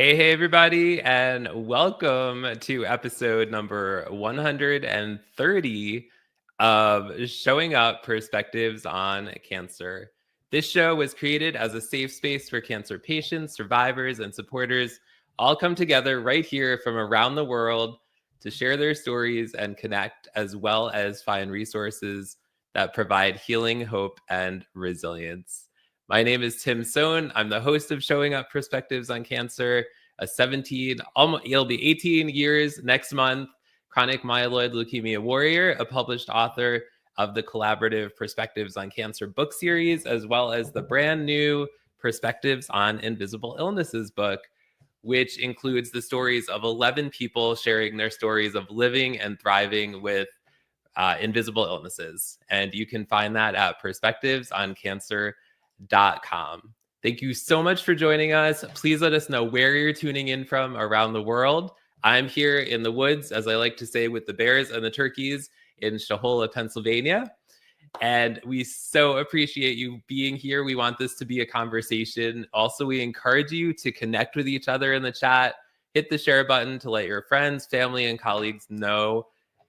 Hey, everybody, and welcome to episode number 130 of Showing Up Perspectives on Cancer. This show was created as a safe space for cancer patients, survivors, and supporters all come together right here from around the world to share their stories and connect, as well as find resources that provide healing, hope, and resilience. My name is Tim Sohn. I'm the host of Showing Up Perspectives on Cancer, a 17, it'll be 18 years next month, chronic myeloid leukemia warrior, a published author of the collaborative Perspectives on Cancer book series, as well as the brand new Perspectives on Invisible Illnesses book, which includes the stories of 11 people sharing their stories of living and thriving with invisible illnesses. And you can find that at perspectivesoncancer.com. Thank you so much for joining us. Please let us know where you're tuning in from around the world. I'm here in the woods, as I like to say, with the bears and the turkeys in Shahola, Pennsylvania. And we so appreciate you being here. We want this to be a conversation. Also, we encourage you to connect with each other in the chat. Hit the share button to let your friends, family, and colleagues know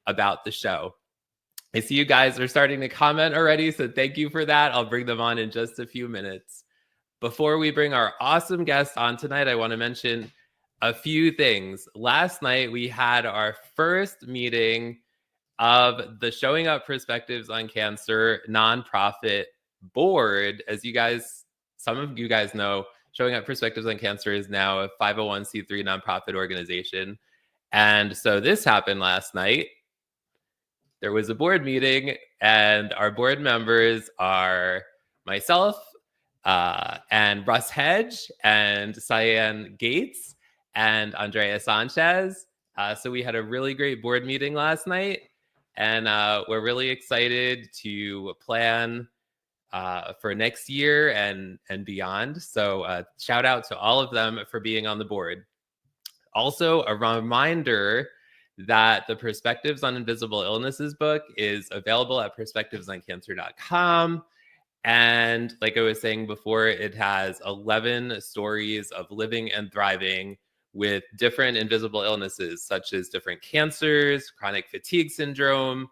about the show. I see you guys are starting to comment already, so thank you for that. I'll bring them on in just a few minutes. Before we bring our awesome guest on tonight, I want to mention a few things. Last night, we had our first meeting of the Showing Up Perspectives on Cancer nonprofit board. As you guys, some of you guys know, Showing Up Perspectives on Cancer is now a 501c3 nonprofit organization. And so this happened last night. There was a board meeting, and our board members are myself and Russ Hedge and Cyan Gates and Andrea Sanchez. So we had a really great board meeting last night, and we're really excited to plan for next year and beyond. So shout out to all of them for being on the board. Also, a reminder that the Perspectives on Invisible Illnesses book is available at perspectivesoncancer.com. And like I was saying before, it has 11 stories of living and thriving with different invisible illnesses, such as different cancers, chronic fatigue syndrome,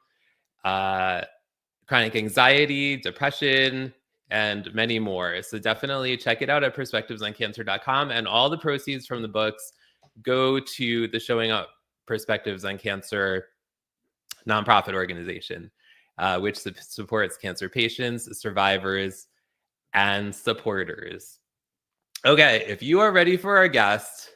chronic anxiety, depression, and many more. So definitely check it out at perspectivesoncancer.com. And all the proceeds from the books go to the Showing Up Perspectives on Cancer nonprofit organization, which supports cancer patients, survivors, and supporters. Okay, if you are ready for our guest,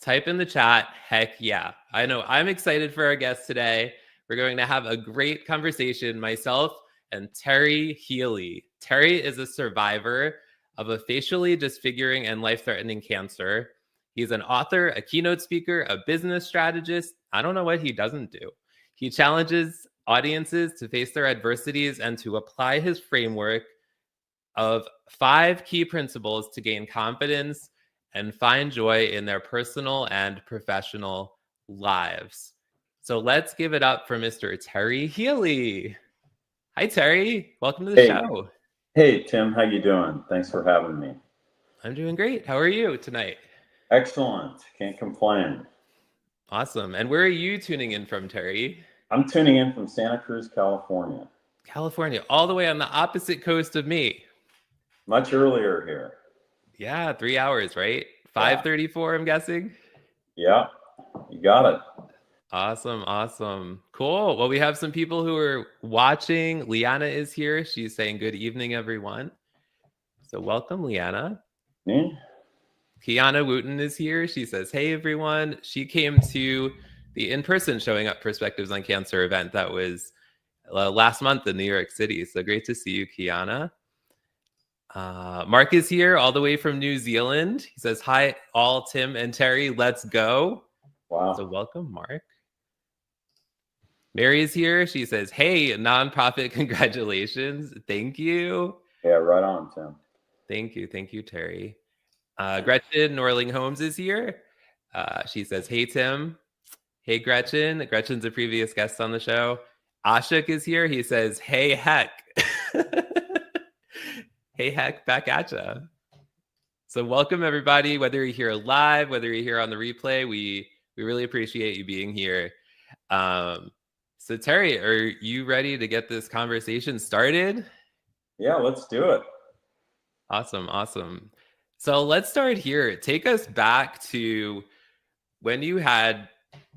type in the chat, heck yeah. I know I'm excited for our guest today. We're going to have a great conversation, myself and Terry Healy. Terry is a survivor of a facially disfiguring and life-threatening cancer. He's an author, a keynote speaker, a business strategist. I don't know what he doesn't do. He challenges audiences to face their adversities and to apply his framework of 5 key principles to gain confidence and find joy in their personal and professional lives. So let's give it up for Mr. Terry Healy. Hi, Terry. Welcome to the show. Hey, Tim. How you doing? Thanks for having me. I'm doing great. How are you tonight? Excellent. Can't complain. Awesome. And where are you tuning in from, Terry? I'm tuning in from Santa Cruz, California. California, all the way on the opposite coast of me. Much earlier here. Yeah, 3 hours, right? 5:34, I'm guessing. Yeah, you got it. Awesome. Cool. Well, we have some people who are watching. Liana is here. She's saying good evening, everyone. So welcome, Liana. Kiana Wooten is here. She says, hey, everyone. She came to the in-person Showing Up Perspectives on Cancer event that was last month in New York City. So great to see you, Kiana. Mark is here all the way from New Zealand. He says, hi, all Tim and Terry. Let's go. Wow. So welcome, Mark. Mary is here. She says, hey, nonprofit, congratulations. Thank you. Yeah, right on, Tim. Thank you, Terry. Gretchen Norling Holmes is here. She says, hey, Tim. Hey, Gretchen. Gretchen's a previous guest on the show. Ashok is here. He says, hey, heck. Hey, heck, back at ya. So welcome everybody, whether you're here live, whether you're here on the replay, we really appreciate you being here. So Terry, are you ready to get this conversation started? Yeah, let's do it. Awesome. So let's start here. Take us back to when you had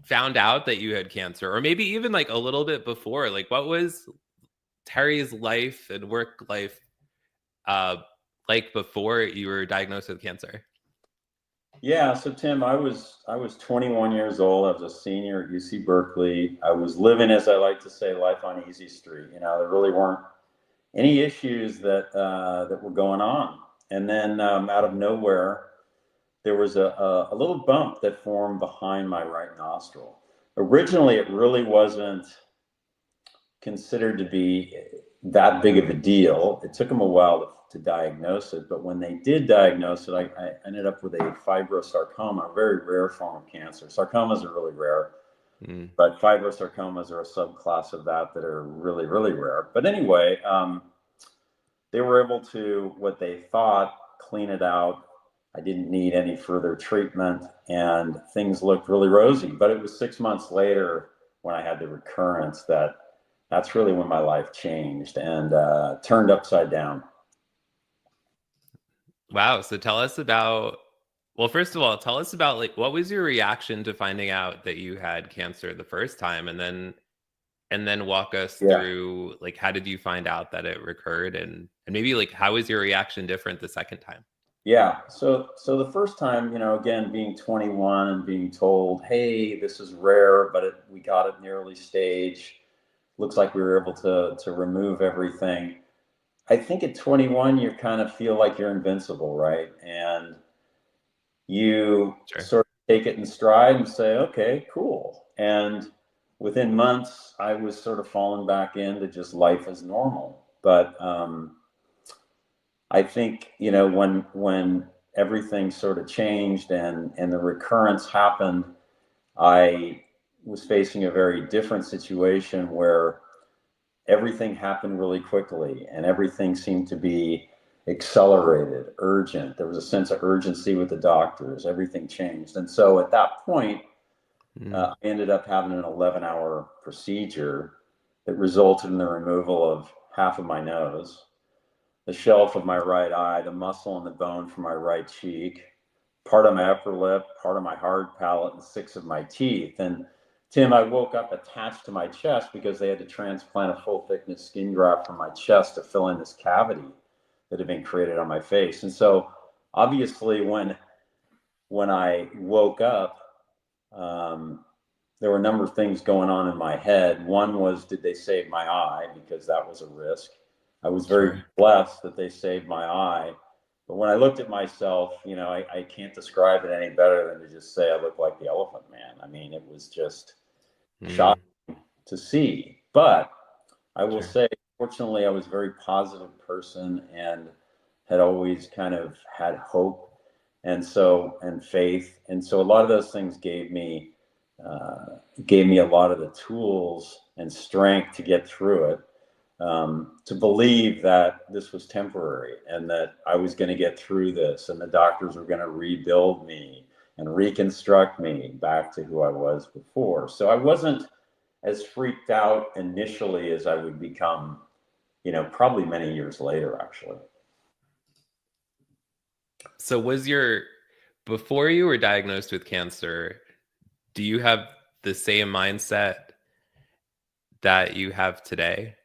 found out that you had cancer, or maybe even like a little bit before. Like, what was Terry's life and work life like before you were diagnosed with cancer? Yeah, so Tim, I was 21 years old. I was a senior at UC Berkeley. I was living, as I like to say, life on easy street. You know, there really weren't any issues that were going on. And then out of nowhere, there was a little bump that formed behind my right nostril. Originally, it really wasn't considered to be that big of a deal. It took them a while to diagnose it, but when they did diagnose it, I ended up with a fibrosarcoma, a very rare form of cancer. Sarcomas are really rare, but fibrosarcomas are a subclass of that are really, really rare. But anyway, they were able to, what they thought, clean it out. I didn't need any further treatment, and things looked really rosy. But it was 6 months later when I had the recurrence that's really when my life changed and turned upside down. Wow. So tell us about, well, first of all, tell us about like what was your reaction to finding out that you had cancer the first time, and then walk us through like how did you find out that it recurred, and maybe like how was your reaction different the second time? Yeah. So the first time, again, being 21 and being told, hey, this is rare, but we got it in the early stage. Looks like we were able to remove everything. I think at 21, you kind of feel like you're invincible, right? And you sort of take it in stride and say, okay, cool. And within months, I was sort of falling back into just life as normal. But I think, when everything sort of changed and the recurrence happened, I was facing a very different situation where everything happened really quickly and everything seemed to be accelerated, urgent. There was a sense of urgency with the doctors. Everything changed. And so at that point, I ended up having an 11-hour procedure that resulted in the removal of half of my nose, the shelf of my right eye, the muscle and the bone from my right cheek, part of my upper lip, part of my hard palate, and 6 of my teeth. And Tim, I woke up attached to my chest because they had to transplant a full thickness skin graft from my chest to fill in this cavity that had been created on my face. And so obviously when I woke up, there were a number of things going on in my head. One was, did they save my eye? Because that was a risk. I was very blessed that they saved my eye. But when I looked at myself, I can't describe it any better than to just say I look like the Elephant Man. I mean, it was just shocking to see. But I will say, fortunately, I was a very positive person and had always kind of had hope and faith. And so a lot of those things gave me a lot of the tools and strength to get through it. To believe that this was temporary and that I was going to get through this and the doctors were going to rebuild me and reconstruct me back to who I was before. So I wasn't as freaked out initially as I would become, probably many years later, actually. So before you were diagnosed with cancer, do you have the same mindset that you have today?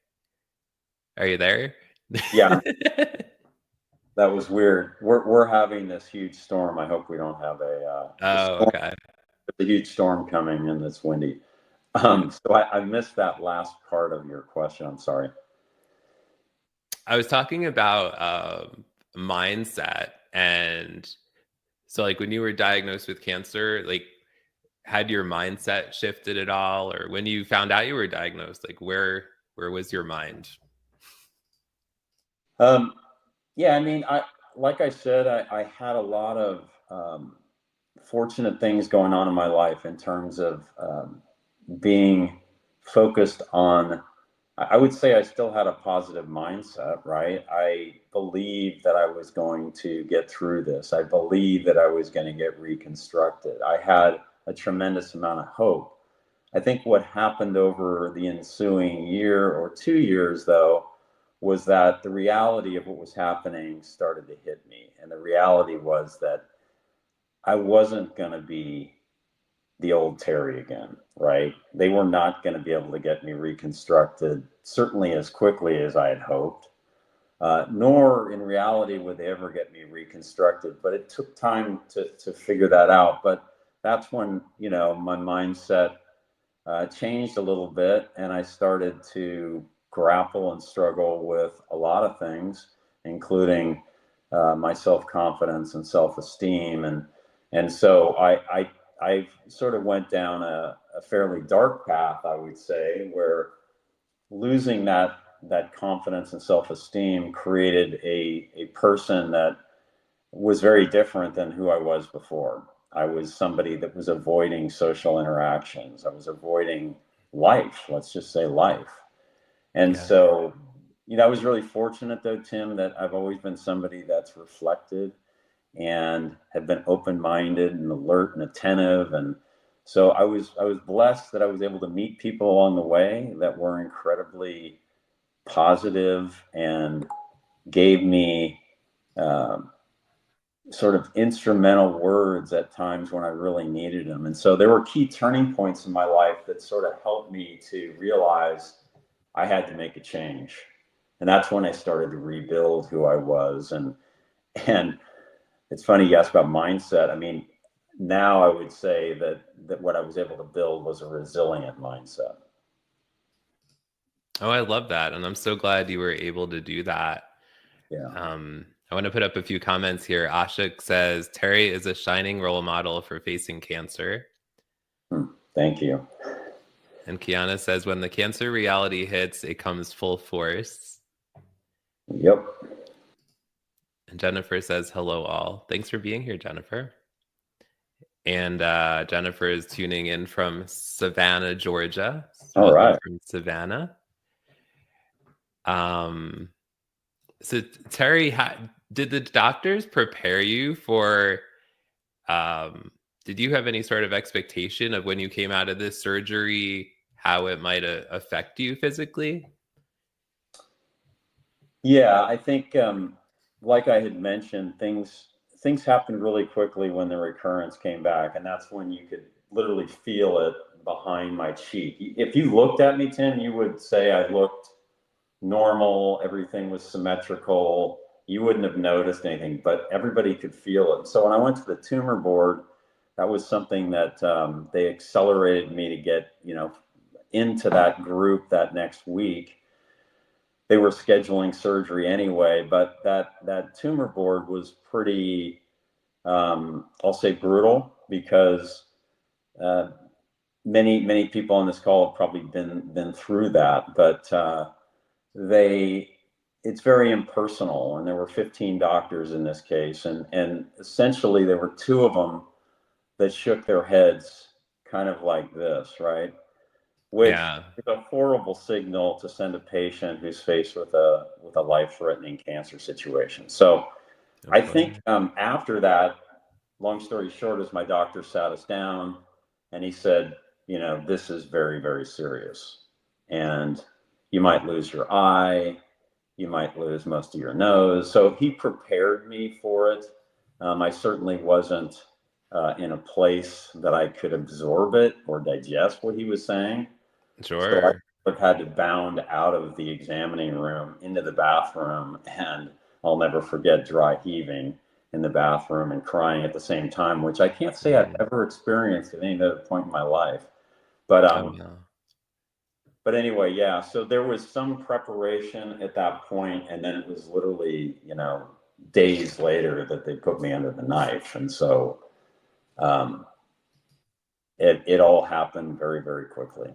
Are you there? Yeah. That was weird. We're having this huge storm. I hope we don't have okay. A huge storm coming and it's windy. So I missed that last part of your question. I'm sorry. I was talking about mindset, and so like when you were diagnosed with cancer, like had your mindset shifted at all, or when you found out you were diagnosed, like where was your mind? Yeah, I mean, like I said, I had a lot of fortunate things going on in my life in terms of being focused on I would say I still had a positive mindset, right? I believed that I was going to get through this. I believed that I was going to get reconstructed. I had a tremendous amount of hope. I think what happened over the ensuing year or 2 years, though, was that the reality of what was happening started to hit me. And the reality was that I wasn't going to be the old Terry again, right? They were not going to be able to get me reconstructed, certainly as quickly as I had hoped, nor in reality would they ever get me reconstructed. But it took time to figure that out. But that's when, my mindset changed a little bit, and I started to grapple and struggle with a lot of things, including my self-confidence and self-esteem, and so I sort of went down a fairly dark path, I would say, where losing that confidence and self-esteem created a person that was very different than who I was before. I was somebody that was avoiding social interactions. I was avoiding life, let's just say life. And Yeah. so, I was really fortunate though, Tim, that I've always been somebody that's reflected and have been open-minded and alert and attentive. And so I was blessed that I was able to meet people along the way that were incredibly positive and gave me um, sort of instrumental words at times when I really needed them. And so there were key turning points in my life that sort of helped me to realize I had to make a change. And that's when I started to rebuild who I was. And it's funny you asked about mindset. I mean, now I would say that what I was able to build was a resilient mindset. Oh, I love that. And I'm so glad you were able to do that. Yeah. I want to put up a few comments here. Ashik says, Terry is a shining role model for facing cancer. Thank you. And Kiana says, when the cancer reality hits, it comes full force. Yep. And Jennifer says, hello, all. Thanks for being here, Jennifer. And Jennifer is tuning in from Savannah, Georgia. So All welcome right. from Savannah. So Terry, did the doctors prepare you for, did you have any sort of expectation of when you came out of this surgery, how it might affect you physically? Yeah, I think, like I had mentioned, things happened really quickly when the recurrence came back, and that's when you could literally feel it behind my cheek. If you looked at me, Tim, you would say I looked normal, everything was symmetrical. You wouldn't have noticed anything, but everybody could feel it. So when I went to the tumor board, that was something that they accelerated me to get, into that group that next week. They were scheduling surgery anyway, but that tumor board was pretty, I'll say, brutal, because uh, many people on this call have probably been through that, but they it's very impersonal, and there were 15 doctors in this case, and essentially there were two of them that shook their heads kind of like this, right? Which Yeah. is a horrible signal to send a patient who's faced with a life-threatening cancer situation. So Of I course. think after that, long story short, is my doctor sat us down and he said, this is very, very serious. And you might lose your eye, you might lose most of your nose. So he prepared me for it. I certainly wasn't in a place that I could absorb it or digest what he was saying. So I Sure. have had to bound out of the examining room into the bathroom, and I'll never forget dry heaving in the bathroom and crying at the same time, which I can't say I've Mm. ever experienced at any other point in my life. But Oh, no. but anyway, yeah. So there was some preparation at that point, and then it was literally, days later that they put me under the knife, and so um, it all happened very, very quickly.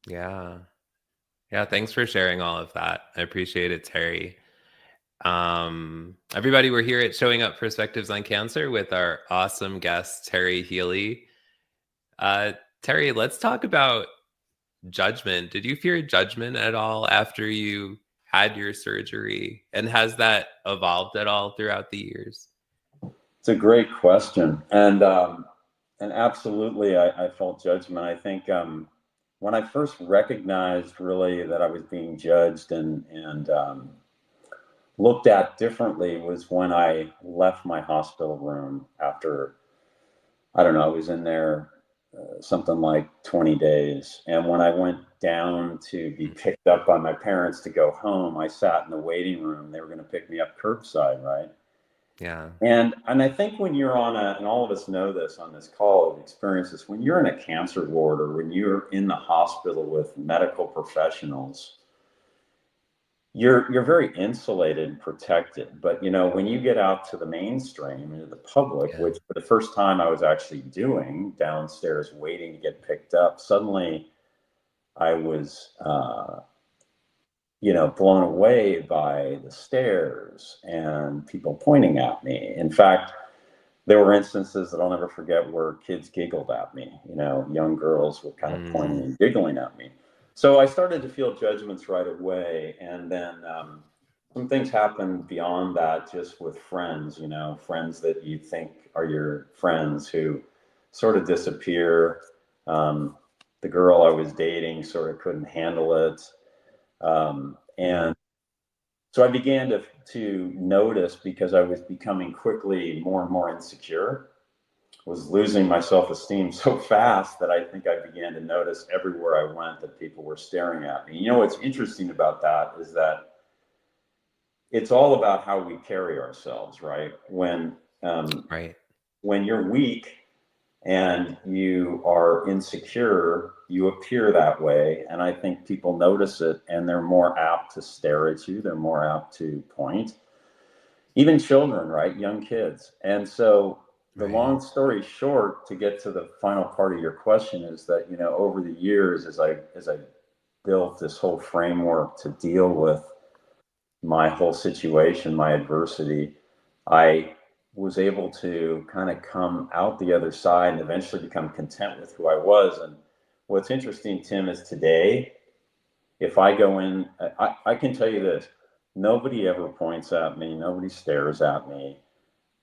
Yeah. Yeah. Thanks for sharing all of that. I appreciate it, Terry. Everybody, we're here at Showing Up Perspectives on Cancer with our awesome guest, Terry Healy. Uh, Terry, let's talk about judgment. Did you fear judgment at all after you had your surgery? And has that evolved at all throughout the years? It's a great question. And absolutely, I felt judgment. I think when I first recognized really that I was being judged and looked at differently was when I left my hospital room after, I don't know, I was in there something like 20 days. And when I went down to be picked up by my parents to go home, I sat in the waiting room. They were going to pick me up curbside, right? Yeah. And I think when you're on and all of us know this on this call of experiences, when you're in a cancer ward or when you're in the hospital with medical professionals, you're very insulated and protected. But you know, when you get out to the mainstream into the public, Yeah. which for the first time I was actually doing downstairs waiting to get picked up, suddenly I was blown away by the stares and people pointing at me. In fact, there were instances that I'll never forget where kids giggled at me. You know, young girls were kind of pointing and giggling at me. So I started to feel judgments right away. And then some things happened beyond that, just with friends, you know, friends that you think are your friends who sort of disappear. The girl I was dating sort of couldn't handle it. And so I began to notice, because I was becoming quickly more and more insecure, was losing my self-esteem so fast that I think I began to notice everywhere I went that people were staring at me. You know, what's interesting about that is that it's all about how we carry ourselves, right? Right. When you're weak and you are insecure, you appear that way. And I think people notice it and they're more apt to stare at you. They're more apt to point. Even children, right? Young kids. And so the long story short, to get to the final part of your question, is that, you know, over the years, as I built this whole framework to deal with my whole situation, my adversity, I was able to kind of come out the other side and eventually become content with who I was. And what's interesting, Tim, is today, if I go in, I can tell you this: nobody ever points at me, nobody stares at me.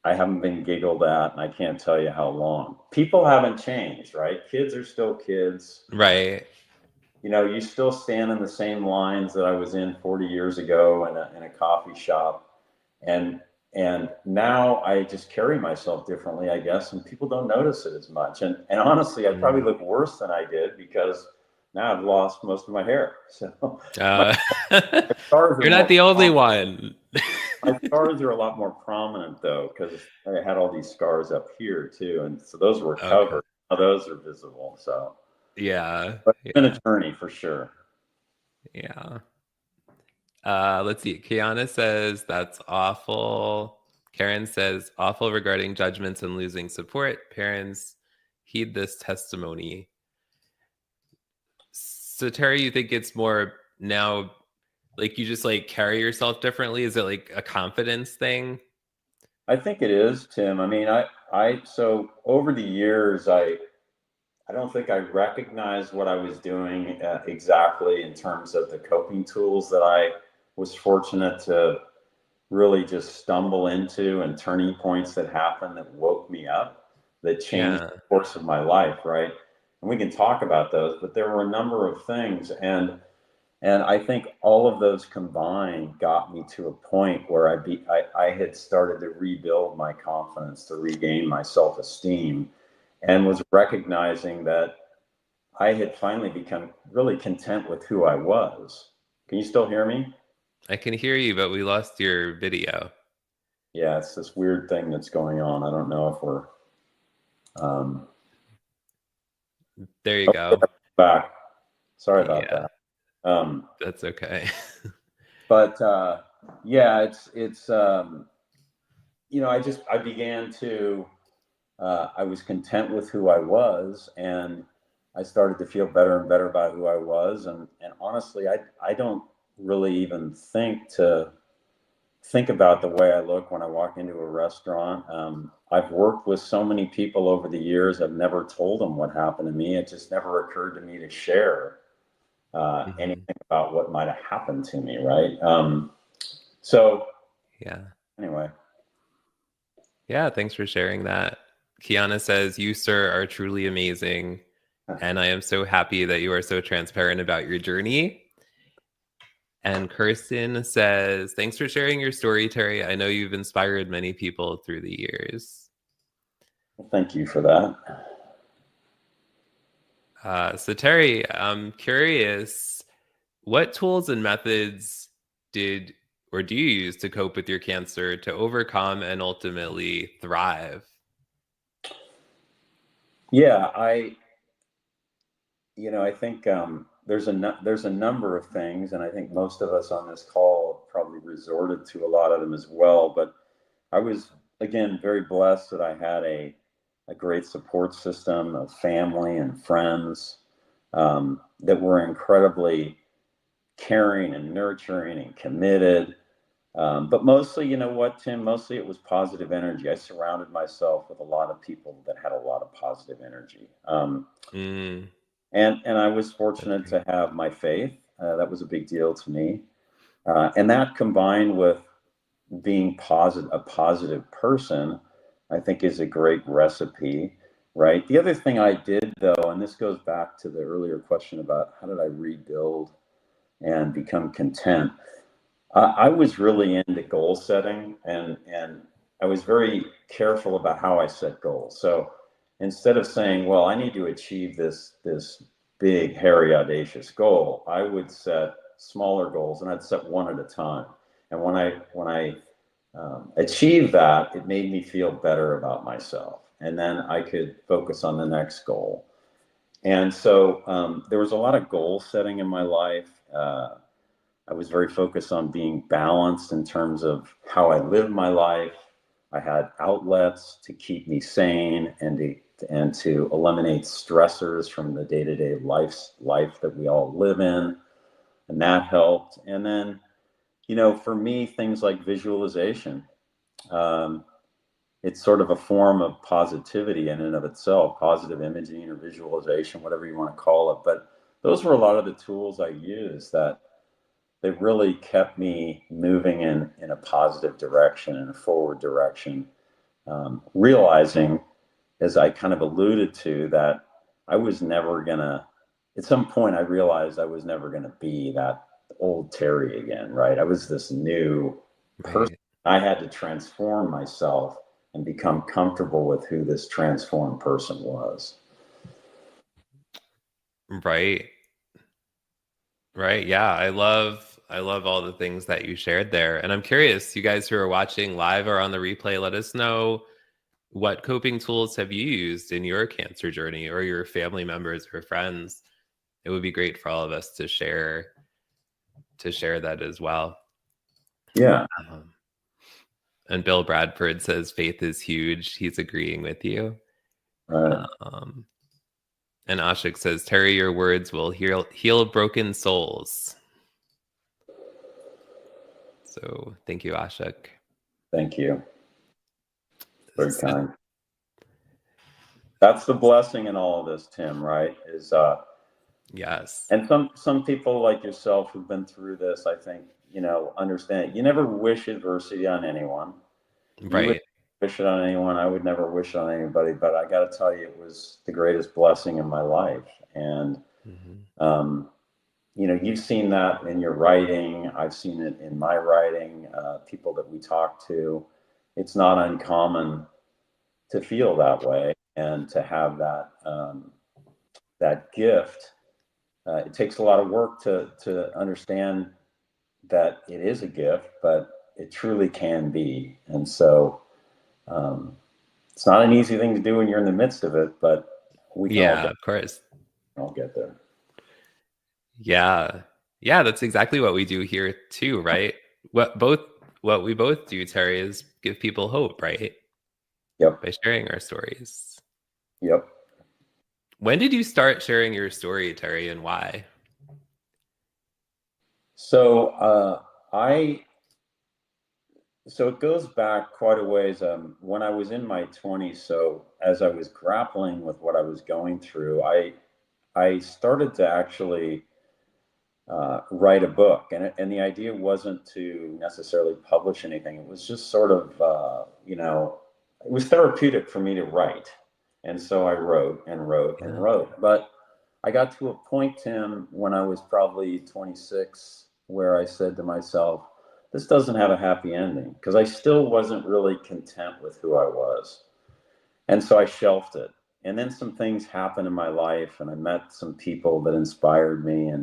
I haven't been giggled at, and I can't tell you how long. People haven't changed, right? Kids are still kids. Right. You know, you still stand in the same lines that I was in 40 years ago in a coffee shop. And now I just carry myself differently, I guess, and people don't notice it as much. And honestly, I probably look worse than I did because now I've lost most of my hair. So my Uh, scars are you're not more the only prominent. one. My scars are a lot more prominent though, because I had all these scars up here too, and so those were Okay. covered. Now those are visible. So, Yeah. but it's been Yeah. a journey for sure. Yeah. Let's see. Kiana says that's awful. Karen says awful regarding judgments and losing support. Parents heed this testimony. So Terry, you think it's more now like you just like carry yourself differently? Is it like a confidence thing? I think it is, Tim. I mean, so over the years, I don't think I recognized what I was doing exactly in terms of the coping tools that I was fortunate to really just stumble into, and turning points that happened that woke me up, that changed Yeah. the course of my life, right? And we can talk about those, but there were a number of things. And I think all of those combined got me to a point where I had started to rebuild my confidence, to regain my self-esteem, and was recognizing that I had finally become really content with who I was. Can you still hear me? I can hear you, but we lost your video. Yeah, it's this weird thing that's going on. I don't know if we're There you go. back. Sorry about Yeah, that. Um, that's okay. but yeah, it's I began to I was content with who I was, and I started to feel better and better about who I was. And honestly, I don't really even think about the way I look when I walk into a restaurant. I've worked with so many people over the years. I've never told them what happened to me. It just never occurred to me to share. Mhm. anything about what might have happened to me, right? So Yeah. anyway, Yeah, thanks for sharing that. Kiana says, "You, sir, are truly amazing. And I am so happy that you are so transparent about your journey." And Kirsten says, "Thanks for sharing your story, Terry. I know you've inspired many people through the years." well, thank you for that. So, Terry, I'm curious, what tools and methods did or do you use to cope with your cancer to overcome and ultimately thrive? Yeah, I think there's a number of things, and I think most of us on this call probably resorted to a lot of them as well. But I was, again, very blessed that I had a great support system of family and friends that were incredibly caring and nurturing and committed. But mostly, you know what, Tim? Mostly it was positive energy. I surrounded myself with a lot of people that had a lot of positive energy. Mm, And I was that's fortunate to great. have my faith. That was a big deal to me. And that combined with being a positive person, I think is a great recipe, right? The other thing I did though, and this goes back to the earlier question about how did I rebuild and become content. I was really into goal setting, and I was very careful about how I set goals. So instead of saying, "Well, I need to achieve this big, hairy, audacious goal," I would set smaller goals, and I'd set one at a time. And when I achieved that, it made me feel better about myself, and then I could focus on the next goal. And so there was a lot of goal setting in my life. I was very focused on being balanced in terms of how I lived my life. I had outlets to keep me sane and to eliminate stressors from the day-to-day life that we all live in, and that helped. And then, for me, things like visualization. Um, it's sort of a form of positivity in and of itself, positive imaging or visualization, whatever you want to call it. But those were a lot of the tools I used that they really kept me moving in a positive direction, in a forward direction, realizing, as I kind of alluded to, that I was never going to, at some point, I realized I was never going to be that old Terry again, right? I was this new person. Right. I had to transform myself and become comfortable with who this transformed person was. Right. Right. Yeah. I love all the things that you shared there. And I'm curious, you guys who are watching live or on the replay, let us know, what coping tools have you used in your cancer journey, or your family members or friends? It would be great for all of us to share that as well. Yeah. Um, and Bill Bradford says faith is huge. He's agreeing with you. Right. Um, and Ashik says, Terry, your words will heal broken souls. So thank you, Ashik. Thank you. Very So, kind. That's the blessing in all of this, Tim, right? yes. And some people like yourself who've been through this, I think, understand. You never wish adversity on anyone. You would Right. wish it on anyone. I would never wish it on anybody. But I got to tell you, it was the greatest blessing in my life. And Mhm. um, you've seen that in your writing. I've seen it in my writing. People that we talk to, it's not uncommon to feel that way and to have that gift. It takes a lot of work to understand that it is a gift, but it truly can be. And so um, it's not an easy thing to do when you're in the midst of it, but we can Yeah, of course. all get there. Yeah. Yeah, that's exactly what we do here too, right? What both what we both do, Terry, is give people hope, right? Yep. By sharing our stories. Yep. When did you start sharing your story, Terry, and why? So I so it goes back quite a ways. When I was in my 20s, so as I was grappling with what I was going through, I started to actually write a book. And the idea wasn't to necessarily publish anything. It was just sort of, it was therapeutic for me to write. And so I wrote and wrote and Yeah. wrote. But I got to a point, Tim, when I was probably 26, where I said to myself, this doesn't have a happy ending, because I still wasn't really content with who I was. And so I shelved it. And then some things happened in my life, and I met some people that inspired me.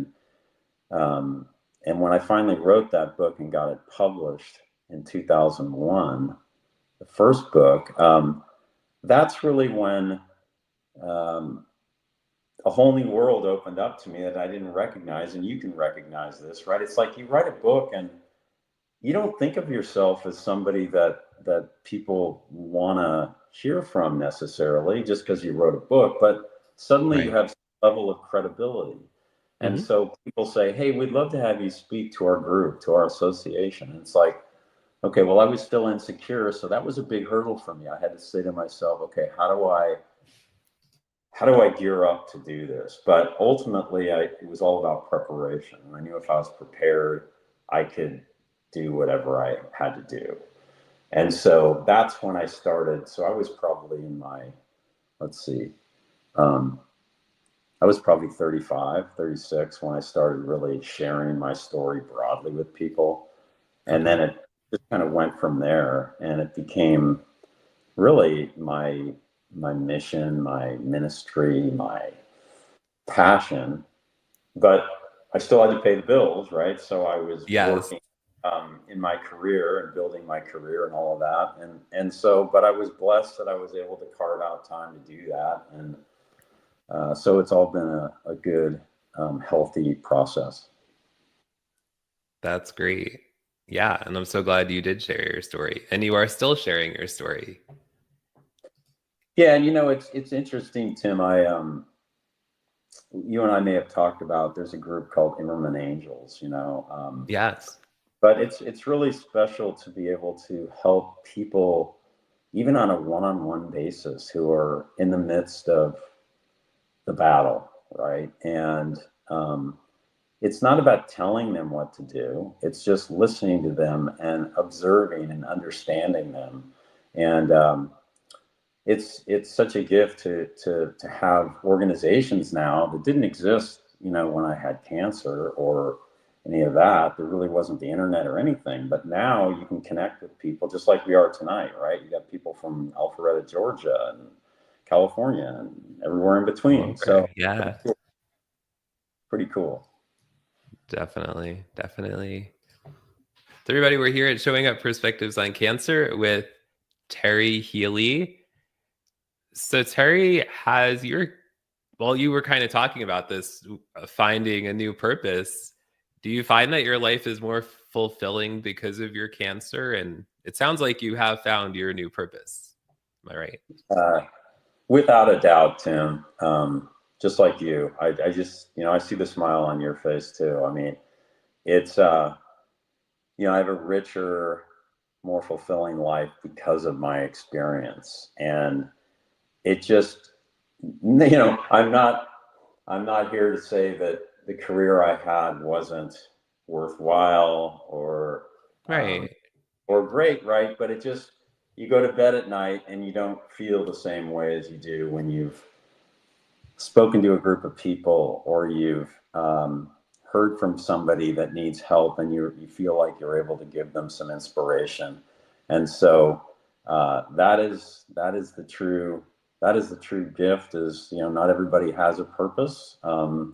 Um, and when I finally wrote that book and got it published in 2001, the first book, that's really when um, a whole new world opened up to me that I didn't recognize. And you can recognize this, right? It's like you write a book and you don't think of yourself as somebody that people want to hear from necessarily just because you wrote a book, but suddenly you Right. have some level of credibility. And Hmm. so people say, hey, we'd love to have you speak to our group, to our association. And it's like, okay, well, I was still insecure. So that was a big hurdle for me. I had to say to myself, okay, how do I gear up to do this? But ultimately, it was all about preparation. And I knew if I was prepared, I could do whatever I had to do. And so that's when I started. So I was probably in my, let's see, um, I was probably 35, 36 when I started really sharing my story broadly with people. And Okay. then it just kind of went from there, and it became really my mission, my ministry, my passion. But I still had to pay the bills, right? So I was Yes. working in my career and building my career and all of that. And so, but I was blessed that I was able to carve out time to do that. And so it's all been a good, healthy process. That's great. Yeah. And I'm so glad you did share your story and you are still sharing your story. Yeah, and it's interesting, Tim. You and I may have talked about. There's a group called Immerman Angels. Yes. But it's really special to be able to help people, even on a one-on-one basis, who are in the midst of the battle, right? And it's not about telling them what to do. It's just listening to them and observing and understanding them. And it's such a gift to have organizations now that didn't exist, when I had cancer or any of that. There really wasn't the internet or anything, but now you can connect with people just like we are tonight, right? You got people from Alpharetta, Georgia, and California, and everywhere in All between. So over. Yeah. pretty cool. Definitely. Definitely. So everybody, we're here at Showing Up Perspectives on Cancer with Terry Healy. So Terry, you were kind of talking about this, finding a new purpose. Do you find that your life is more fulfilling because of your cancer? And it sounds like you have found your new purpose. Am I right? Uh, Without a doubt, Tim. Just like you, I just, I see the smile on your face too. I mean, it's, I have a richer, more fulfilling life because of my experience. And it just, I'm not here to say that the career I had wasn't worthwhile um, Right. or great, right? But it just, you go to bed at night and you don't feel the same way as you do when you've spoken to a group of people, or you've heard from somebody that needs help, and you feel like you're able to give them some inspiration. And so that is the true gift. Is, not everybody has a purpose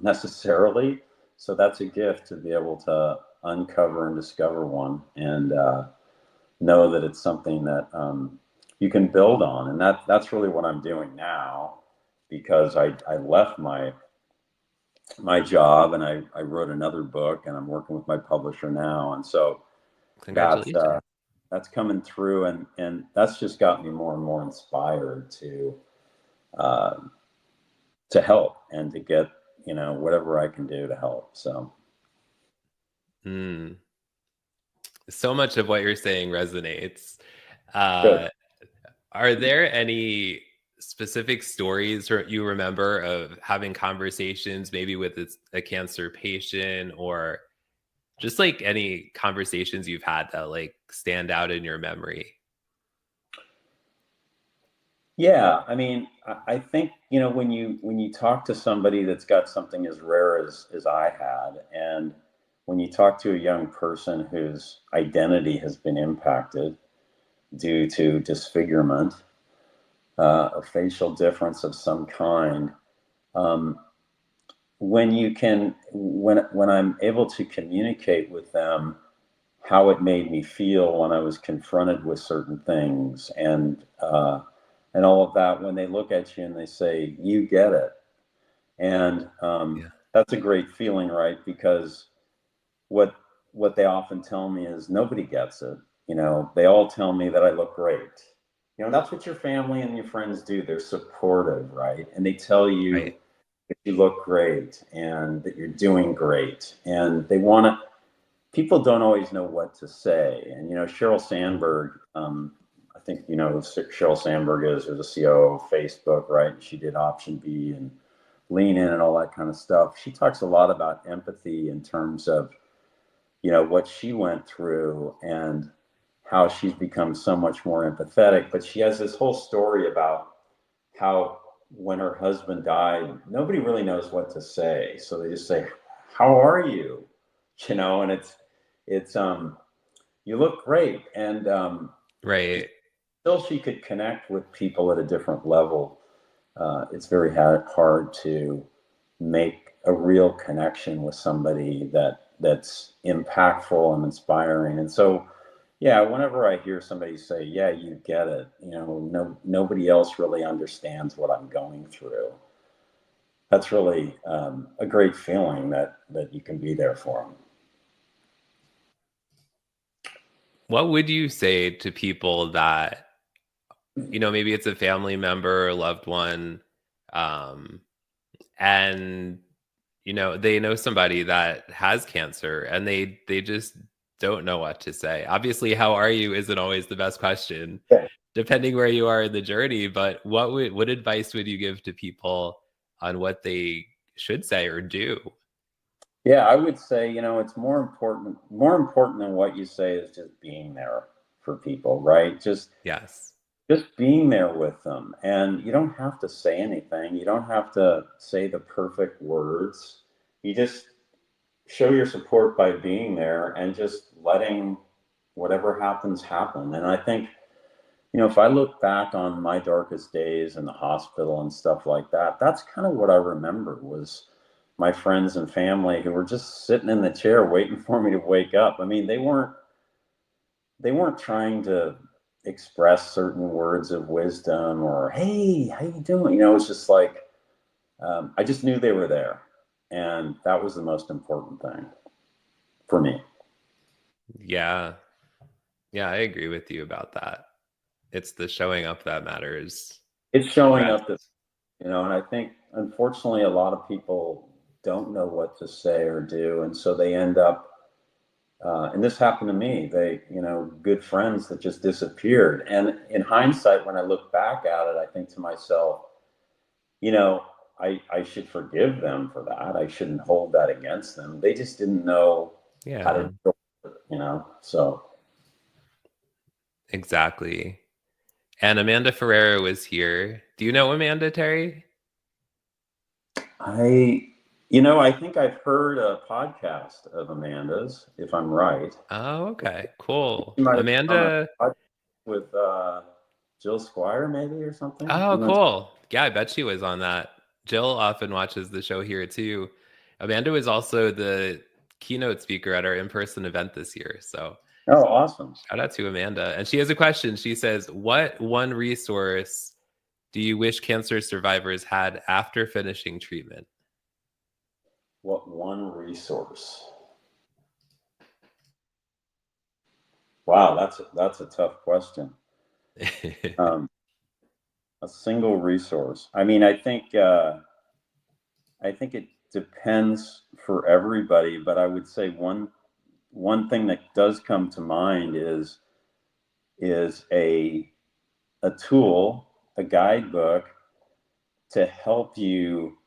necessarily. So that's a gift to be able to uncover and discover one, and know that it's something that you can build on. And that's really what I'm doing now, because I left my job, and I wrote another book, and I'm working with my publisher now. And so that's Congratulations. that's coming through, and that's just got me more and more inspired uh, to help and to get, whatever I can do to help. So Mm. So much of what you're saying resonates. good. Uh, are there any specific stories you remember of having conversations maybe with a cancer patient, or just like any conversations you've had that like stand out in your memory? Yeah, I mean, I think, when you talk to somebody that's got something as rare as I had, and when you talk to a young person whose identity has been impacted due to disfigurement, a facial difference of some kind, um, when I'm able to communicate with them how it made me feel when I was confronted with certain things, and all of that, when they look at you and they say, "You get it," and Yeah. that's a great feeling, right? Because what what they often tell me is nobody gets it. They all tell me that I look great. That's what your family and your friends do. They're supportive, right? And they tell you Right. that you look great and that you're doing great. And they want to, people don't always know what to say. And, Sheryl Sandberg, I think, Sheryl Sandberg is, or the COO of Facebook, right? She did Option B and Lean In and all that kind of stuff. She talks a lot about empathy in terms of, what she went through and how she's become so much more empathetic. But she has this whole story about how when her husband died, nobody really knows what to say. So they just say, "How are you?" And it's you look great. And Right. still she could connect with people at a different level. It's very hard to make a real connection with somebody that's impactful and inspiring. And so, yeah, whenever I hear somebody say, "Yeah, you get it," nobody else really understands what I'm going through. That's really a great feeling that you can be there for them. What would you say to people that, maybe it's a family member or loved one, um, and they know somebody that has cancer and they just don't know what to say. Obviously, how are you isn't always the best question, Yeah. depending where you are in the journey. But what advice would you give to people on what they should say or do? Yeah, I would say, it's more important than what you say is just being there for people, right? Yes. Just being there with them. And you don't have to say anything. You don't have to say the perfect words. You just show your support by being there and just letting whatever happens happen. And I think, if I look back on my darkest days in the hospital and stuff like that, that's kind of what I remember was my friends and family who were just sitting in the chair waiting for me to wake up. I mean, they weren't trying to express certain words of wisdom or, "Hey, how you doing?" It's just like, I just knew they were there, and that was the most important thing for me. Yeah. Yeah, I agree with you about that. It's the showing up that matters It's the showing up that, best. and I think unfortunately a lot of people don't know what to say or do, and so they end up. And this happened to me. Good friends that just disappeared. And in hindsight, when I look back at it, I think to myself, you know, I should forgive them for that. I shouldn't hold that against them. They just didn't know how to Yeah, do it. So exactly. And Amanda Ferrera was here. Do you know Amanda, Terry? I think I've heard a podcast of Amanda's, if I'm right. Oh, okay. Cool. She might have been on a Amanda. podcast with Jill Squire, maybe, or something. Oh, I'm not. cool. Yeah, I bet she was on that. Jill often watches the show here too. Amanda was also the keynote speaker at our in-person event this year. So Oh, awesome. shout out to Amanda. And she has a question. She says, "What one resource do you wish cancer survivors had after finishing treatment?" What one resource? Wow, that's a tough question. Um, a single resource. I mean, I think it depends for everybody, but I would say one thing that does come to mind is a tool a guidebook to help you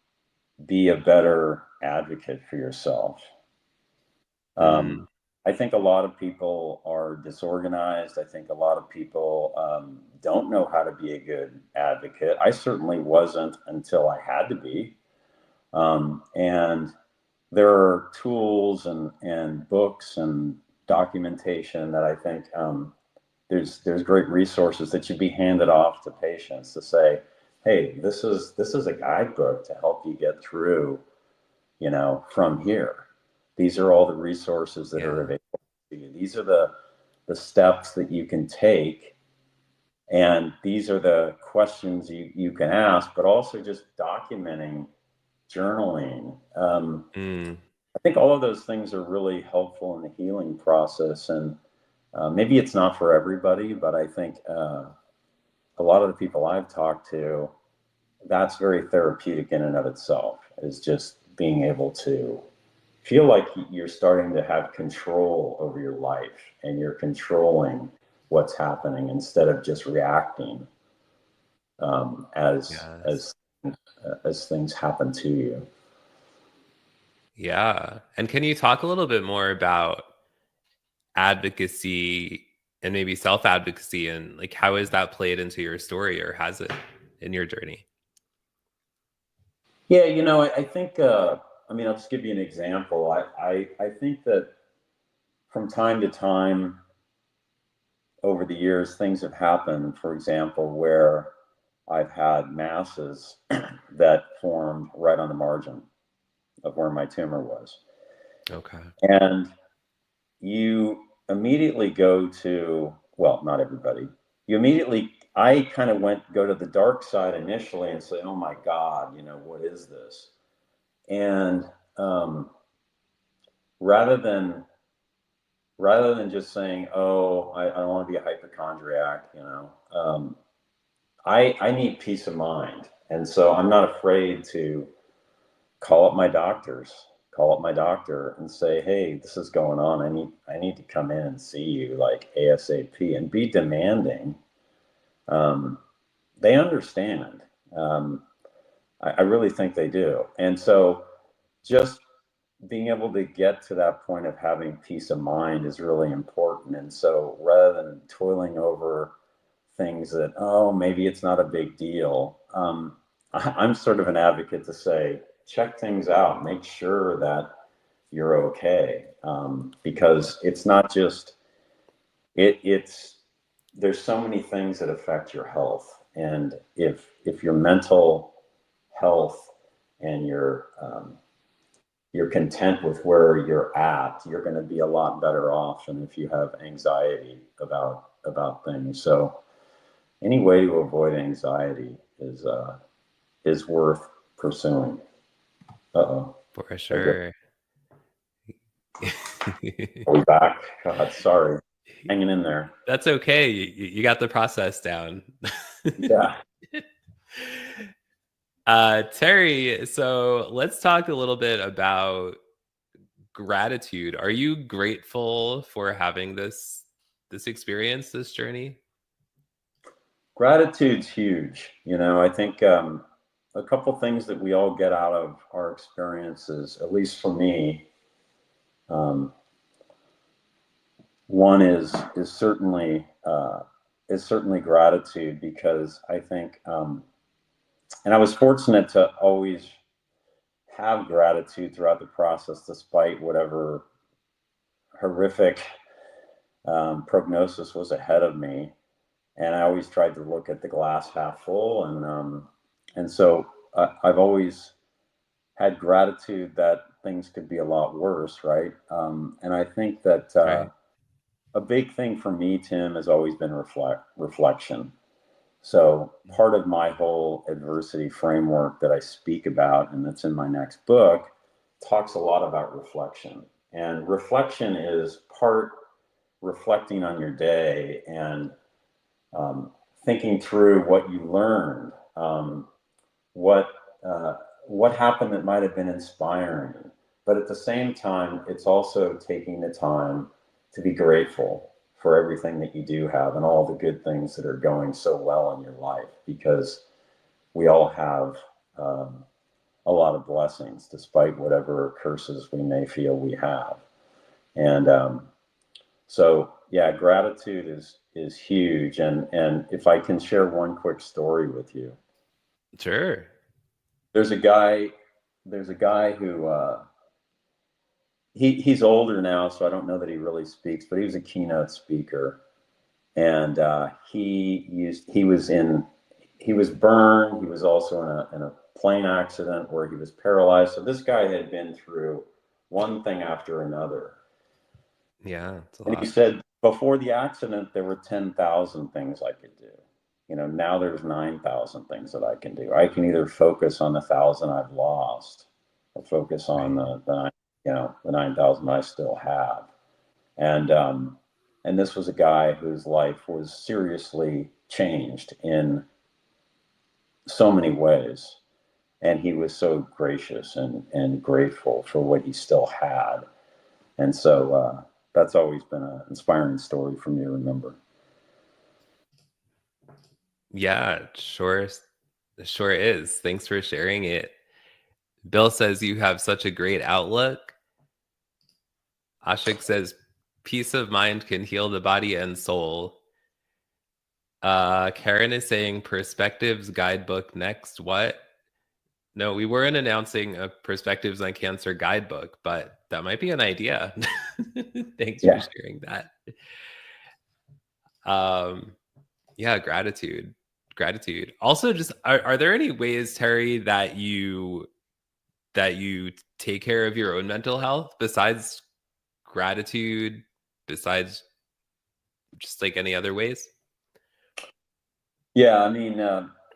be a better advocate for yourself. Mm. I think a lot of people are disorganized. I think a lot of people don't know how to be a good advocate. I certainly wasn't until I had to be. And there are tools and books and documentation that I think there's great resources that should be handed off to patients to say, hey, this is a guidebook to help you get through, from here. These are all the resources that are available to you. These are the steps that you can take, and these are the questions you can ask, but also just documenting, journaling. I think all of those things are really helpful in the healing process. And maybe it's not for everybody, but I think a lot of the people I've talked to, that's very therapeutic in and of itself, is just being able to feel like you're starting to have control over your life and you're controlling what's happening instead of just reacting as Yes. as things happen to you. Yeah. And can you talk a little bit more about advocacy and maybe self-advocacy, and like how is that played into your story, or has it in your journey? Yeah, I think, I'll just give you an example. I think that from time to time over the years, things have happened, for example, where I've had masses that formed right on the margin of where my tumor was. Okay. And you immediately go to, well, not everybody, I kind of go to the dark side initially and say, oh my God, what is this? And rather than just saying, oh, I don't want to be a hypochondriac, I need peace of mind. And so I'm not afraid to call up my doctor and say, hey, this is going on. I need to come in and see you like ASAP, and be demanding. They understand. I really think they do. And so just being able to get to that point of having peace of mind is really important. And so rather than toiling over things that, oh, maybe it's not a big deal, I'm sort of an advocate to say, check things out, make sure that you're okay. Because it's not just, it's, there's so many things that affect your health. And if your mental health and you're content with where you're at, you're going to be a lot better off than if you have anxiety about things. So any way to avoid anxiety is worth pursuing. Uh-oh. For sure. Are we back? God, sorry. Hanging in there. That's okay. You got the process down. Yeah. Terry, so let's talk a little bit about gratitude. Are you grateful for having this experience, this journey? Gratitude's huge. I think a couple things that we all get out of our experiences, at least for me, one is certainly gratitude, because I think, and I was fortunate to always have gratitude throughout the process, despite whatever horrific prognosis was ahead of me. And I always tried to look at the glass half full, and so I've always had gratitude that things could be a lot worse, right? And I think that Right. a big thing for me, Tim, has always been reflection. So part of my whole adversity framework that I speak about, and that's in my next book, talks a lot about reflection. And reflection is part reflecting on your day and thinking through what you learned, what what happened that might have been inspiring. But at the same time, it's also taking the time to be grateful for everything that you do have and all the good things that are going so well in your life, because we all have a lot of blessings despite whatever curses we may feel we have. And so yeah, gratitude is huge. And if I can share one quick story with you. Sure. There's a guy who he's older now, so I don't know that he really speaks, but he was a keynote speaker. And he was burned. He was also in a plane accident where he was paralyzed. So this guy had been through one thing after another. Yeah, it's a And lot. he said, before the accident, there were 10,000 things I could do. Now there's 9,000 things that I can do. I can either focus on the 1,000 I've lost, or focus on the 9,000 I still have. And this was a guy whose life was seriously changed in so many ways. And he was so gracious and grateful for what he still had. And so that's always been an inspiring story for me to remember. Yeah, sure is. Thanks for sharing it. Bill says you have such a great outlook. Ashik says peace of mind can heal the body and soul. Karen is saying Perspectives guidebook next. What? No, we weren't announcing a Perspectives on Cancer guidebook, but that might be an idea. Thanks for sharing that. Yeah, gratitude. Also, just are there any ways, Terry, that you take care of your own mental health besides gratitude, besides just like any other ways? Yeah, I mean,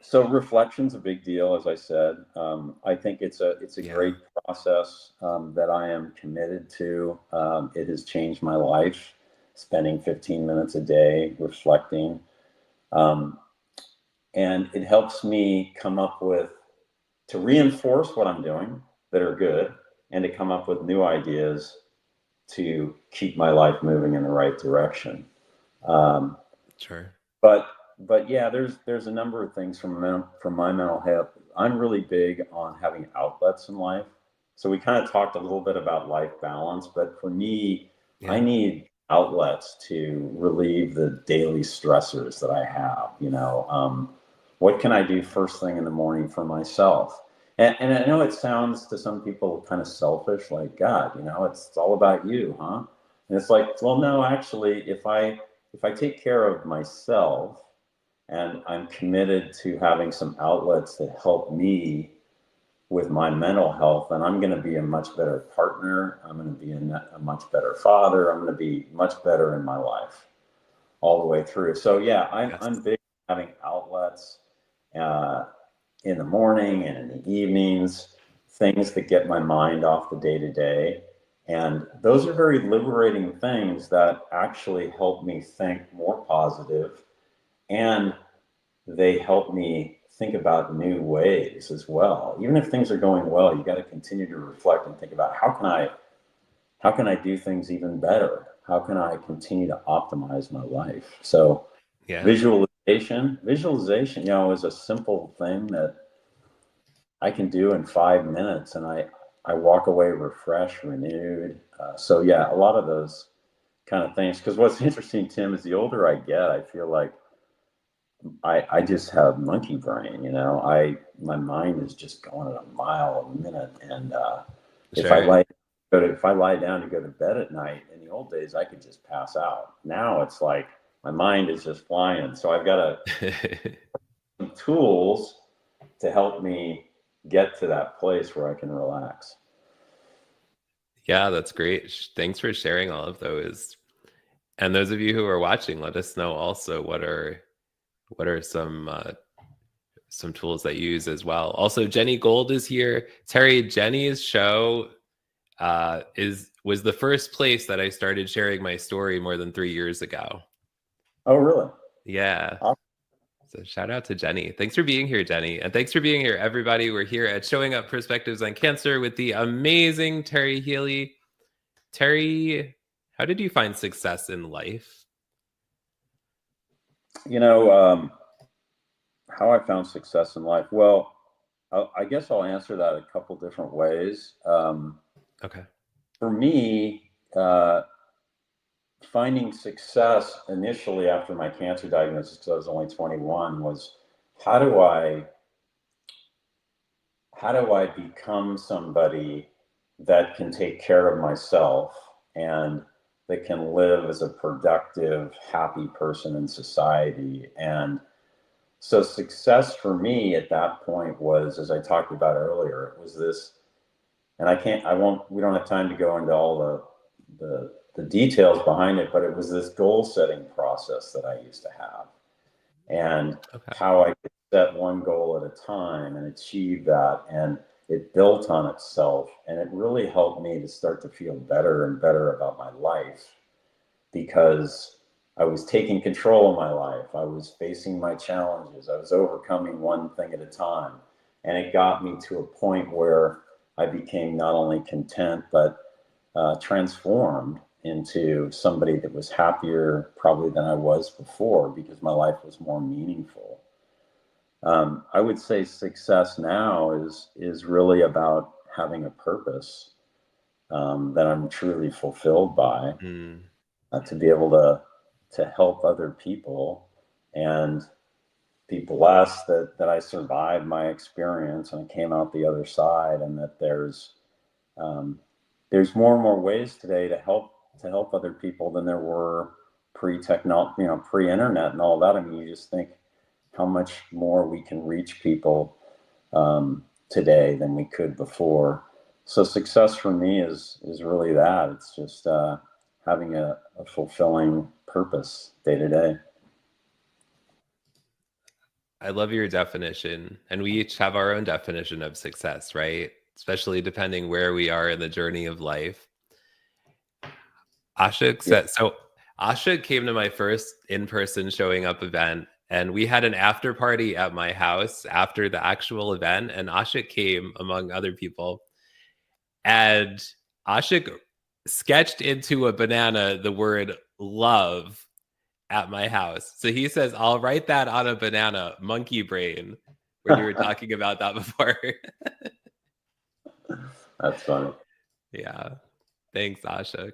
so reflection's a big deal, as I said. I think it's a great process that I am committed to. It has changed my life, spending 15 minutes a day reflecting. And it helps me come up to reinforce what I'm doing that are good, and to come up with new ideas to keep my life moving in the right direction. Sure. But yeah, there's a number of things from my mental health. I'm really big on having outlets in life. So we kind of talked a little bit about life balance, but for me, I need outlets to relieve the daily stressors that I have. What can I do first thing in the morning for myself? And I know it sounds to some people kind of selfish, like, God, it's all about you, huh? And it's like, well, no, actually, if I take care of myself and I'm committed to having some outlets that help me with my mental health, then I'm going to be a much better partner. I'm going to be a much better father. I'm going to be much better in my life all the way through. So yeah, I'm big on having outlets in the morning and in the evenings, things that get my mind off the day to day. And those are very liberating things that actually help me think more positive, and they help me think about new ways as well. Even if things are going well, you got to continue to reflect and think about how can I do things even better? How can I continue to optimize my life? So visualization, is a simple thing that I can do in 5 minutes, and I walk away refreshed, renewed. So yeah, a lot of those kind of things. Because what's interesting, Tim, is the older I get, I feel like I just have monkey brain. My mind is just going at a mile a minute, and if I lie down to go to bed at night, in the old days I could just pass out. Now it's like my mind is just flying. So I've got some tools to help me get to that place where I can relax. Yeah, that's great. Thanks for sharing all of those. And those of you who are watching, let us know also what are some tools that you use as well. Also, Jenny Gold is here. Terry, Jenny's show was the first place that I started sharing my story more than 3 years ago. Oh, really? Yeah. So shout out to Jenny. Thanks for being here, Jenny. And thanks for being here, everybody. We're here at Showing Up Perspectives on Cancer with the amazing Terry Healy. Terry, how did you find success in life? You know, how I found success in life. Well, I guess I'll answer that a couple different ways. Okay. For me, finding success initially after my cancer diagnosis, because I was only 21, was how do I how do I become somebody that can take care of myself and that can live as a productive, happy person in society. And so success for me at that point was, as I talked about earlier, it was this, and we don't have time to go into all the details behind it, but it was this goal setting process that I used to have, and Okay. how I could set one goal at a time and achieve that. And it built on itself. And it really helped me to start to feel better and better about my life, because I was taking control of my life. I was facing my challenges. I was overcoming one thing at a time. And it got me to a point where I became not only content, but transformed into somebody that was happier probably than I was before, because my life was more meaningful. I would say success now is really about having a purpose that I'm truly fulfilled by, Mm, to be able to help other people and be blessed that I survived my experience and I came out the other side, and that um, there's more and more ways today to help other people than there were pre-technology, pre-internet and all that. I mean, you just think how much more we can reach people today than we could before. So success for me is really that. It's just having a fulfilling purpose day to day. I love your definition. And we each have our own definition of success, right? Especially depending where we are in the journey of life. Ashok Yeah. said, so Ashok came to my first in-person showing up event, and we had an after party at my house after the actual event, and Ashok came among other people, and Ashok sketched into a banana the word love at my house. So he says, I'll write that on a banana, monkey brain, when you were talking about that before. That's funny. Yeah. Thanks, Ashok.